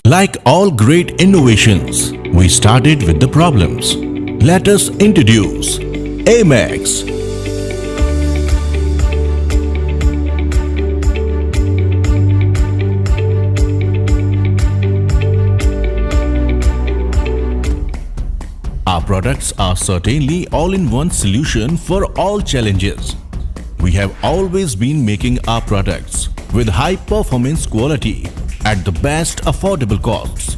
Like all great innovations, we started with the problems. Let us introduce Aimex. Our products are certainly all-in-one solution for all challenges. We have always been making our products with high performance quality at the best affordable costs.